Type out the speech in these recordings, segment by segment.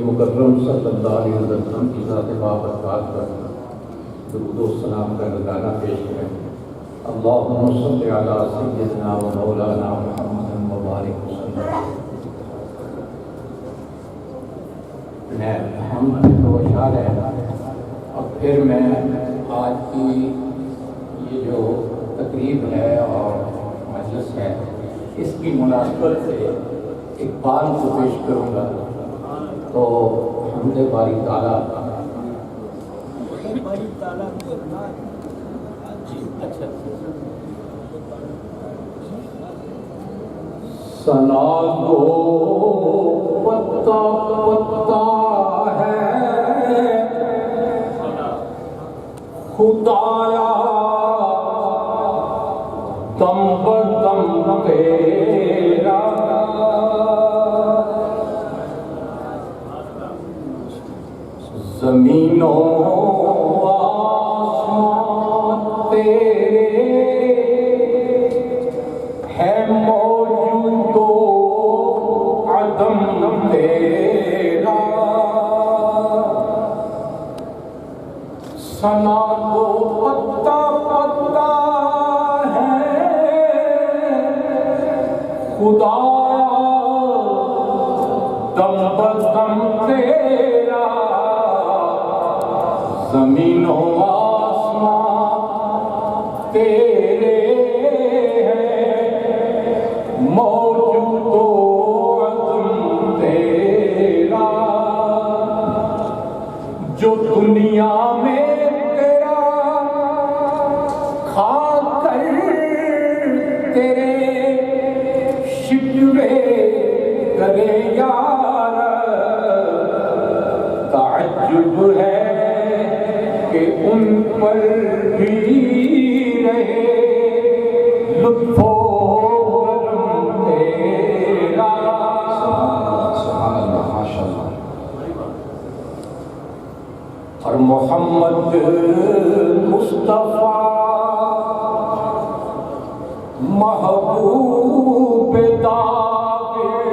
مکرم صلی اللہ علیہ وسلم کی ذات بابرکات پر درود و سلام کا نذرانہ پیش کریں۔ اللہم صل علی سیدنا و مولانا محمد مبارک وسلم۔ ہم تو اشعار ہے اور پھر میں آج کی یہ جو تقریب ہے اور مجلس ہے اس کی مناسبت سے ایک بات کو پیش کروں گا، تو حمد باری تعالیٰ ثنا گو پتا پتا ہے خدایا دم بدم تیرا، زمین و آسمان تیرے ہے موجود و عدم تیرا، ثنا کو پتا پتا ہے خدایا دم بدم تیرا، زمین و آسمان تیرے ہیں موجود و عدم تیرا، جو دنیا میں تیرا کھا کر تیرے شکوے کرے یار، تعجب ہے کہ ان پر بھی رہے لطف و کرم تیرا۔ سبحان اللہ، ماشاء اللہ۔ اور محمد مصطفیٰ محبوب داغر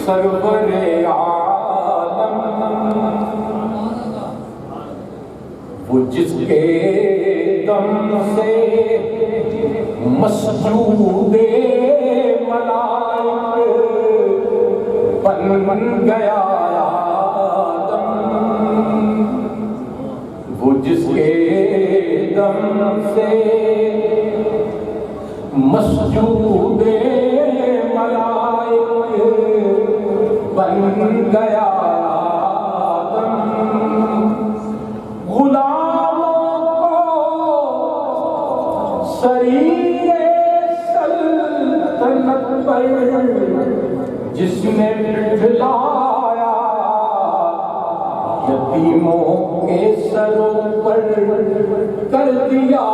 سرور عالم، وہ جس کے دم سے مسجود ملائک بن گیا آدم، وہ جس کے دم سے مسجود ملائک بن گیا آدم، سریر سلطنت پر جس نے بٹھلایا، یتیموں کے سروں پر کر دیا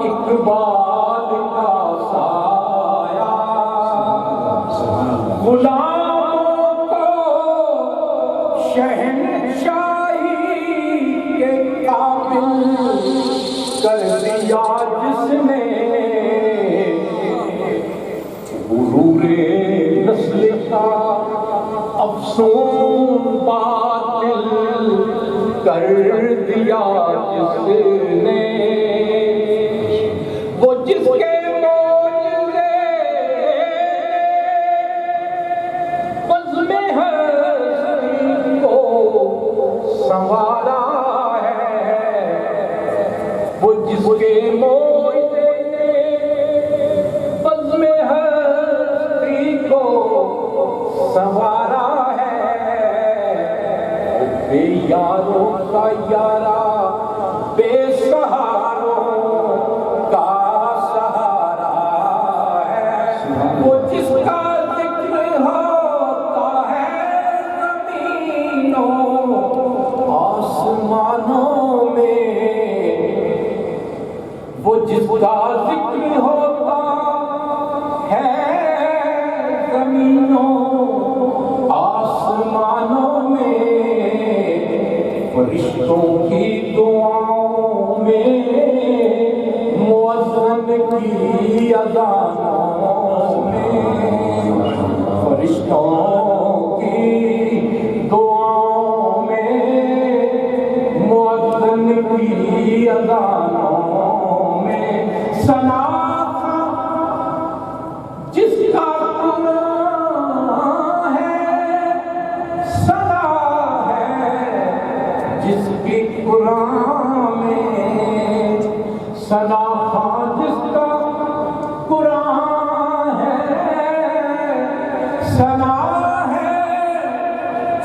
اقبال کا سایہ، غلاموں کو شہنشاہی کے قابل کر دیا جس نے، غرور نسل کا افسون باطل کر دیا جس نے، وہ جس کے معجزے بزم ہستی کو سنوارا ہے، وہ جس کے معجزے بزم ہستی کو سنوارا ہے، بے یاروں کا یارا بے سہاروں کا سہارا ہے، وہ جس کا ذکر ہوتا ہے زمینوں آسمانوں میں، وہ جس کا ذکر ہوتا ہے زمینوں آسمانوں میں، فرشتوں کی دعاؤں میں، مؤذن کی اذانوں میں، فرشتوں کی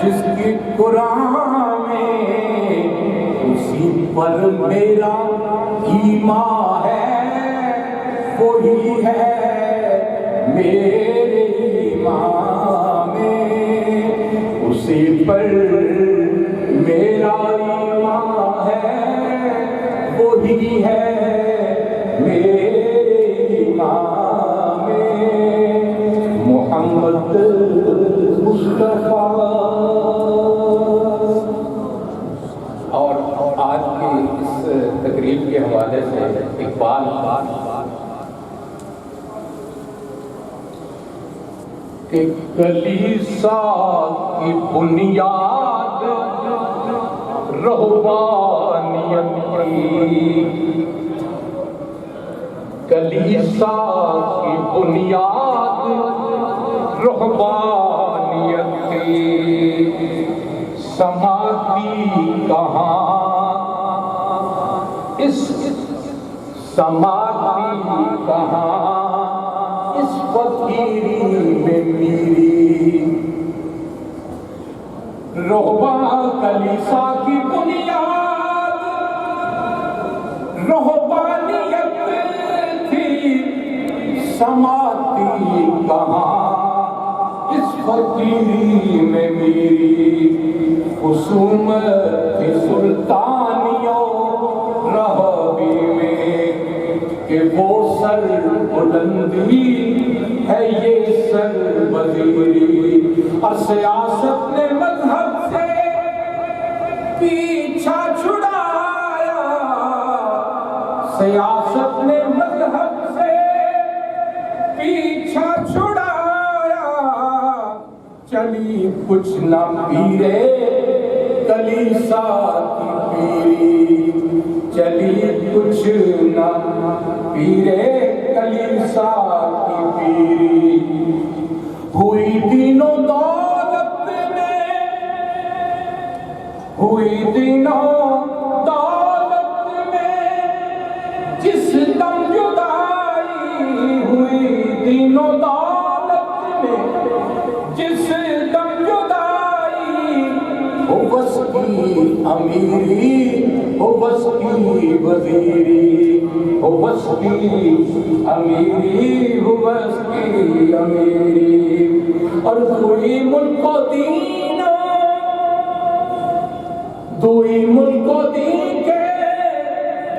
جس کی قرآن میں اسی پر میرا ایمان ہے، وہی ہے میرے ایمان میں، اسی پر میرا ایمان ہے، وہی ہے میرے ایمان میں، محمد مصطفیٰ۔ اور آج کی اس تقریب کے حوالے سے اقبال کہ کلیسا کی بنیاد رہبانیت کی، کلیسا کی بنیاد رہبانیت کی، سماتی کہاں اس سماتی کہاں اس فقیری میں میری، رہبان کلیسا کی بنیاد رہبانیت تھی، سماتی کہاں اس فقیری میں میری، خصومت سلطانیوں رہبی میں، کہ وہ سر بلندی ہے یہ سر وزیری، اور سیاست نے مذہب سے پیچھا چھڑایا، سیاست نے مذہب سے پیچھا چھڑایا، چلی کچھ نہ پیرے کلیسا کی پیری، چلی کچھ نہ پیرے کلیسا کی پیری، ہوئی دین و دولت میں، ہوئی دین و دولت میں جس دم جدائی، ہوئی دین و دولت میں جس دم جدائی، ہو بس کی امیری، ہو بس کی وزیری، ہو بس کی امیری، ہو بس کی امیری، اور دوئی ملک و دین، دوئی ملک و دین کے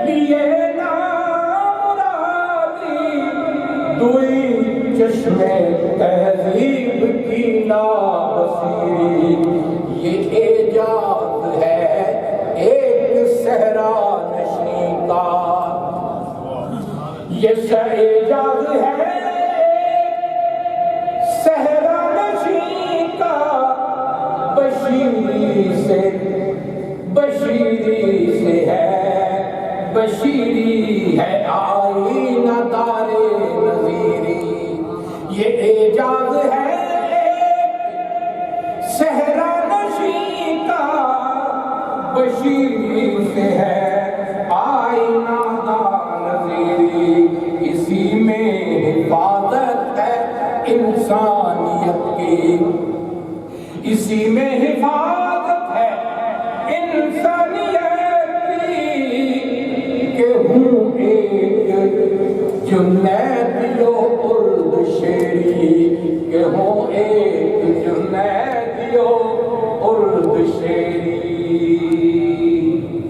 لیے نامرادی، دوئی چشم تہذیب کی نابصیری، یہ اعجاز ہے ایک صحرا نشین کا، یہ اعجاز ہے صحرا نشین کا، بشیری سے ہے، بشیری ہے آئینہ دار نظیری، یہ اعجاز ہے صحرا نشین کا، بشیری سے ہے آئینہ دار نظیری، اسی میں حفاظت ہے انسانیت کی، اسی میں حفاظت ہے انسانیت کی، کہ ہوں ایک جنید و ارد شیری، کہ ہوں ایک جنید و ارد شیری۔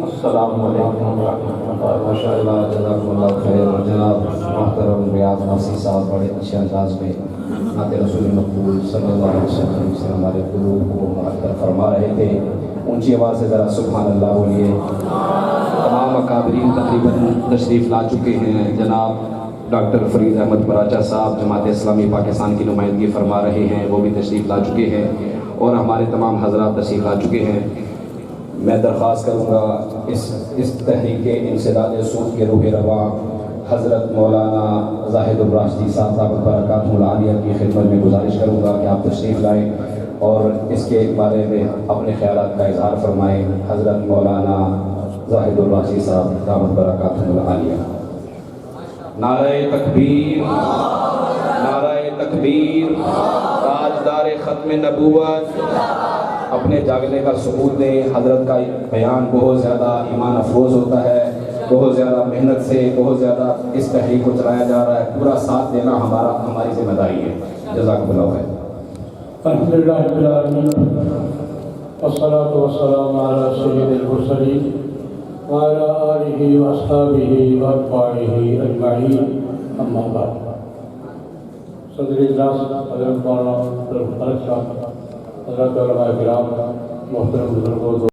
السلام علیکم ورحمۃ اللہ۔ ماشاء اللہ، جزاکم اللہ خیر۔ جناب محترم ریاض ناصری صاحب بڑے اچھے انداز میں نعت رسول مقبول صلی اللہ علیہ وسلم سے ہمارے قلوب کو معطر فرما رہے تھے۔ اونچی آواز سے ذرا سبحان اللہ بولیے۔ تمام اکابرین تقریباً تشریف لا چکے ہیں۔ جناب ڈاکٹر فرید احمد پراچا صاحب جماعت اسلامی پاکستان کی نمائندگی فرما رہے ہیں، وہ بھی تشریف لا چکے ہیں، اور ہمارے تمام حضرات تشریف لا چکے ہیں۔ میں درخواست کروں گا اس تحریک انسداد سود کے روح رواں حضرت مولانا زاہد الراشدی صاحب دامت برکاتہ العالیہ کی خدمت میں گزارش کروں گا کہ آپ تشریف لائیں اور اس کے بارے میں اپنے خیالات کا اظہار فرمائیں۔ حضرت مولانا زاہد الراشدی صاحب دامت برکاتہ العالیہ۔ نعرہ تکبیر، نعرہ تکبیر، تاجدار ختم نبوت اپنے جاگنے کا ثبوت دیں. حضرت کا بیان بہت زیادہ ایمان افروز ہوتا ہے, بہت زیادہ محنت سے بہت زیادہ اس تحریک کو چلایا جا رہا ہے. پورا ساتھ دینا ہماری ذمہ داری ہے. جزاک اللہ خیر. الحمدللہ رب العالمین والصلاة والسلام علی سید المرسلین وعلی آلہ واصحابہ واتباعہ اجمعین. اما بعد. صدر اجلاس حضرت مولانا عبد الخالق صاحب، حضرت علماء کرام، محترم بزرگوں،